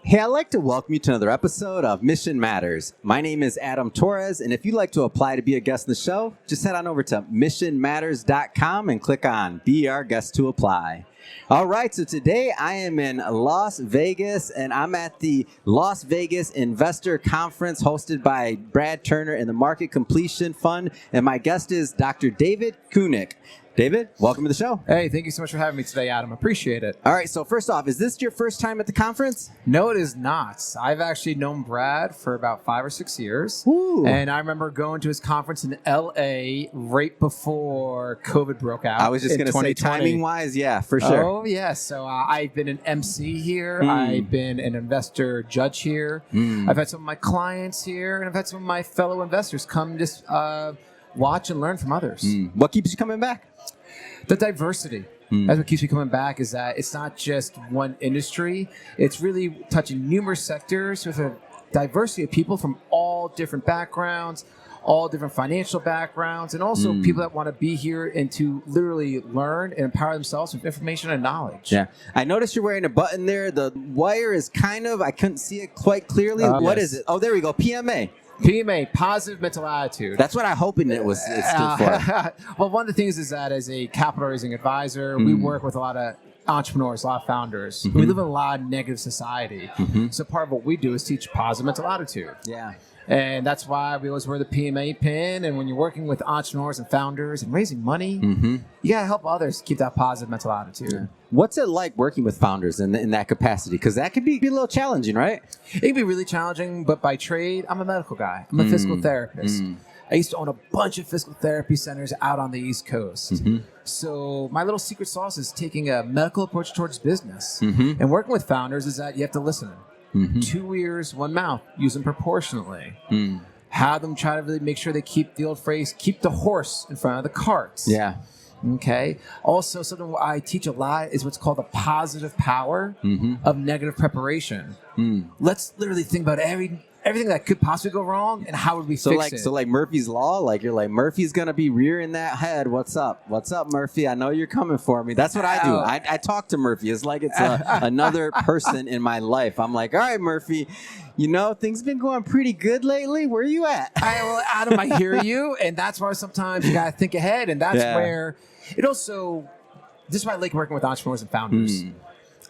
Hey, I'd like to welcome you to another episode of Mission Matters. My name is Adam Torres, and if you'd like to apply to be a guest in the show, just head on over to missionmatters.com and click on Be Our Guest to Apply. All right, so today I am in Las Vegas, and I'm at the Las Vegas Investor Conference hosted by Brad Turner and the Market Completion Fund, and my guest is Dr. David Cunic. David, welcome to the show. Hey, thank you so much for having me today, Adam. Appreciate it. All right, so first off, is this your first time at the conference? No, it is not. I've actually known Brad for about 5 or 6 years. Ooh. And I remember going to his conference in L.A. right before COVID broke out. I was just going to say, timing-wise, yeah, for sure. Oh, yeah. So I've been an MC here. I've been an investor judge here. I've had some of my clients here, and I've had some of my fellow investors come just watch and learn from others. What keeps you coming back? The diversity. That's what keeps me coming back, is that it's not just one industry. It's really touching numerous sectors with a diversity of people from all different backgrounds, all different financial backgrounds, and also people that want to be here and to literally learn and empower themselves with information and knowledge. Yeah. I noticed you're wearing a button there. The wire is I couldn't see it quite clearly. What is it? Oh, there we go. PMA. PMA, positive mental attitude. That's what I'm hoping it stood for. Well, one of the things is that as a capital raising advisor, we work with a lot of entrepreneurs, a lot of founders. We live in a lot of negative society. So part of what we do is teach positive mental attitude. Yeah. And that's why we always wear the PMA pin. And when you're working with entrepreneurs and founders and raising money, you got to help others keep that positive mental attitude. Yeah. What's it like working with founders in that capacity? Because that can be a little challenging, right? It can be really challenging, but by trade, I'm a medical guy. I'm a physical therapist. I used to own a bunch of physical therapy centers out on the East Coast. So my little secret sauce is taking a medical approach towards business. And working with founders is that you have to listen. 2 ears, 1 mouth. Use them proportionately. Have them try to really make sure they keep the old phrase, keep the horse in front of the cart. Yeah. Okay. Also, something I teach a lot is what's called the positive power of negative preparation. Let's literally think about everything that could possibly go wrong and how would we fix it. So like Murphy's Law, like you're like, Murphy's going to be rearing that head. What's up? What's up, Murphy? I know you're coming for me. That's what I do. I talk to Murphy. It's like it's another person in my life. I'm like, all right, Murphy, things been going pretty good lately. Where are you at? Well, Adam, I hear you. And that's why sometimes you got to think ahead. And that's where it also, this is why I like working with entrepreneurs and founders.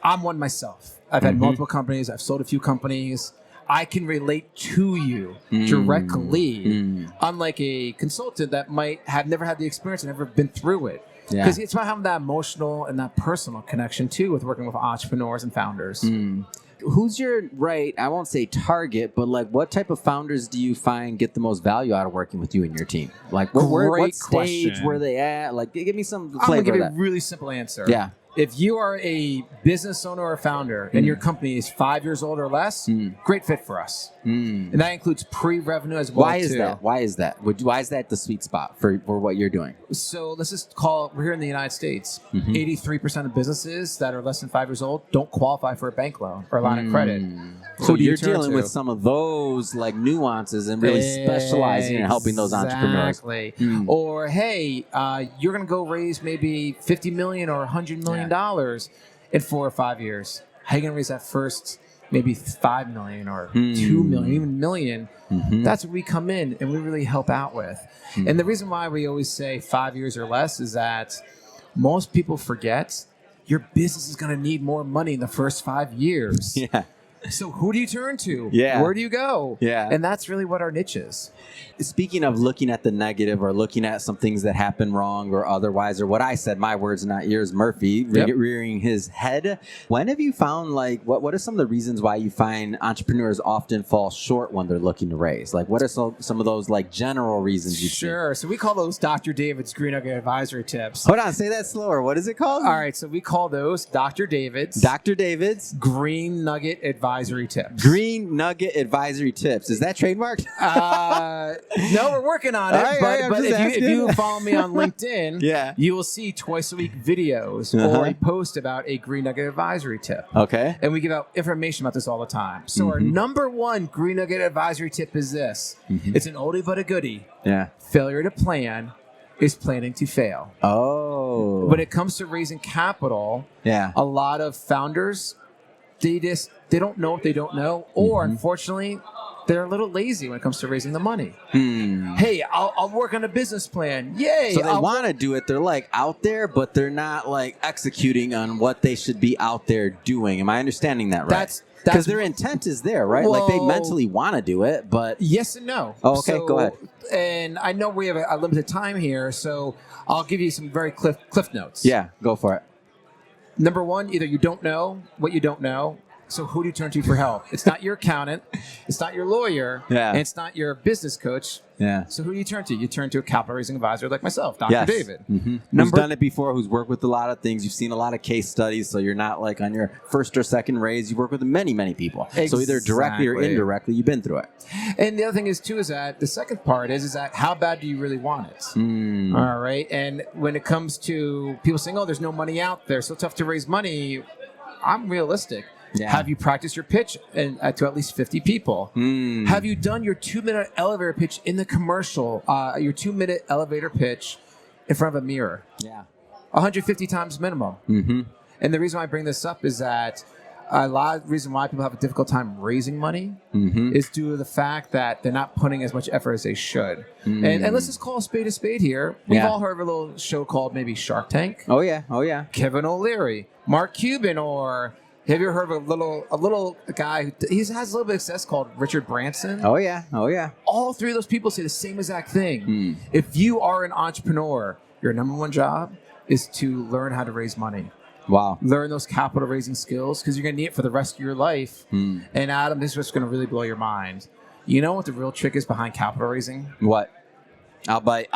I'm one myself. I've had multiple companies. I've sold a few companies. I can relate to you directly, unlike a consultant that might have never had the experience and never been through it. Because it's about having that emotional and that personal connection, too, with working with entrepreneurs and founders. Who's your I won't say target, but like what type of founders do you find get the most value out of working with you and your team? Like what stage were they at? Like give me some flavor. I'm going to give you a really simple answer. Yeah. If you are a business owner or founder and your company is 5 years old or less, great fit for us. And that includes pre-revenue as well. Why is that? Why is that the sweet spot for what you're doing? So let's just we're here in the United States. 83% of businesses that are less than 5 years old don't qualify for a bank loan or a line of credit. So you're dealing with some of those like nuances and really specializing in helping those entrepreneurs. Exactly. Or, hey, you're going to go raise maybe $50 million or $100 million in 4 or 5 years. How are you going to raise that first maybe $5 million or $2 million, even $1 million? That's where we come in and we really help out with. And the reason why we always say 5 years or less is that most people forget your business is going to need more money in the first 5 years. Yeah. So who do you turn to? Yeah. Where do you go? Yeah. And that's really what our niche is. Speaking of looking at the negative or looking at some things that happen wrong or otherwise, or what I said, my words, not yours, Murphy, rearing his head. When have you found, like, what are some of the reasons why you find entrepreneurs often fall short when they're looking to raise? Like, what are some of those, like, general reasons you see? Sure. So we call those Dr. David's Green Nugget Advisory Tips. Hold on. Say that slower. What is it called? All right. So we call those Dr. David's Green Nugget Advisory Tips. Green Nugget Advisory Tips. Is that trademarked? No, we're working on it. But if you follow me on LinkedIn, you will see twice a week videos or a post about a Green Nugget Advisory Tip. Okay. And we give out information about this all the time. So our number one Green Nugget Advisory Tip is this. It's an oldie but a goodie. Yeah. Failure to plan is planning to fail. Oh. When it comes to raising capital, a lot of founders they don't know what they don't know, or unfortunately, they're a little lazy when it comes to raising the money. Hey, I'll work on a business plan. Yay! So they want to do it. They're like out there, but they're not like executing on what they should be out there doing. Am I understanding that right? Because their intent is there, right? Well, like they mentally want to do it, but yes and no. Oh, okay, go ahead. And I know we have a limited time here, so I'll give you some very cliff notes. Yeah, go for it. Number one, either you don't know what you don't know. So who do you turn to for help? It's not your accountant. It's not your lawyer. Yeah. And it's not your business coach. Yeah. So who do you turn to? You turn to a capital raising advisor like myself, Dr. David. Who's done it before, who's worked with a lot of things. You've seen a lot of case studies, so you're not like on your first or second raise. You work with many, many people. Exactly. So either directly or indirectly, you've been through it. And the other thing is, too, is that the second part is that how bad do you really want it? All right. And when it comes to people saying, oh, there's no money out there, so tough to raise money, I'm realistic. Yeah. Have you practiced your pitch to at least 50 people? Have you done your 2-minute elevator pitch in the commercial, your 2-minute elevator pitch in front of a mirror? Yeah. 150 times minimum. And the reason why I bring this up is that a lot of the reason why people have a difficult time raising money is due to the fact that they're not putting as much effort as they should. And let's just call a spade here. We've all heard of a little show called maybe Shark Tank. Oh, yeah. Oh, yeah. Kevin O'Leary, Mark Cuban, or have you ever heard of a little guy who has a little bit of success called Richard Branson? Oh, yeah. Oh, yeah. All three of those people say the same exact thing. If you are an entrepreneur, your number one job is to learn how to raise money. Wow. Learn those capital raising skills because you're going to need it for the rest of your life. And Adam, this is what's going to really blow your mind. You know what the real trick is behind capital raising? What? I'll bite.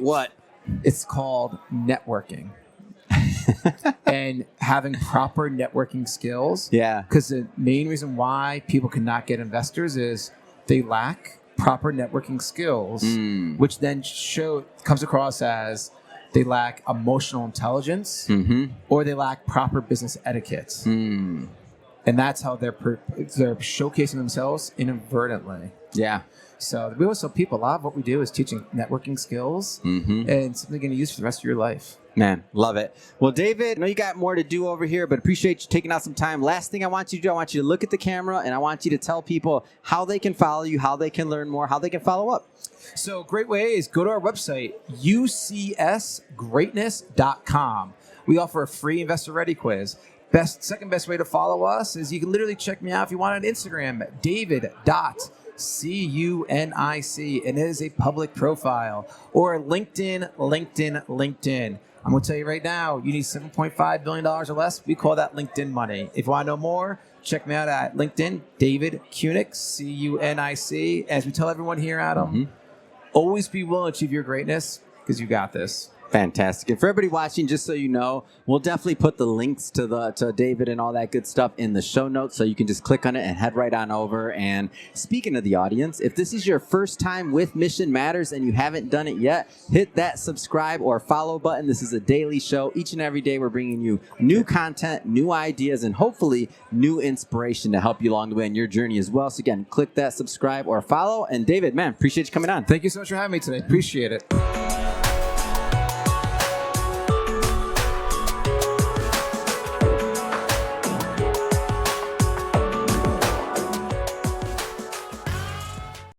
What? It's called networking. And having proper networking skills. Yeah. Because the main reason why people cannot get investors is they lack proper networking skills, which then comes across as they lack emotional intelligence or they lack proper business etiquette. And that's how they're showcasing themselves inadvertently. Yeah. So we always tell people a lot of what we do is teaching networking skills and something you're going to use for the rest of your life. Man, love it. Well, David, I know you got more to do over here, but appreciate you taking out some time. Last thing I want you to do, I want you to look at the camera and I want you to tell people how they can follow you, how they can learn more, how they can follow up. So great way is go to our website, ucsgreatness.com. We offer a free investor ready quiz. Second best way to follow us is you can literally check me out if you want on Instagram, david.cunic, and it is a public profile, or LinkedIn. I'm going to tell you right now, you need $7.5 billion or less. We call that LinkedIn money. If you want to know more, check me out at LinkedIn, David Cunic, Cunic. As we tell everyone here, Adam, always be willing to achieve your greatness because you got this. Fantastic. And for everybody watching, just so you know, we'll definitely put the links to David and all that good stuff in the show notes, so you can just click on it and head right on over. And speaking of the audience, if this is your first time with Mission Matters and you haven't done it yet, hit that subscribe or follow button. This is a daily show. Each and every day we're bringing you new content, new ideas, and hopefully new inspiration to help you along the way in your journey as well. So again, click that subscribe or follow. And David, man, appreciate you coming on. Thank you so much for having me today. Appreciate it.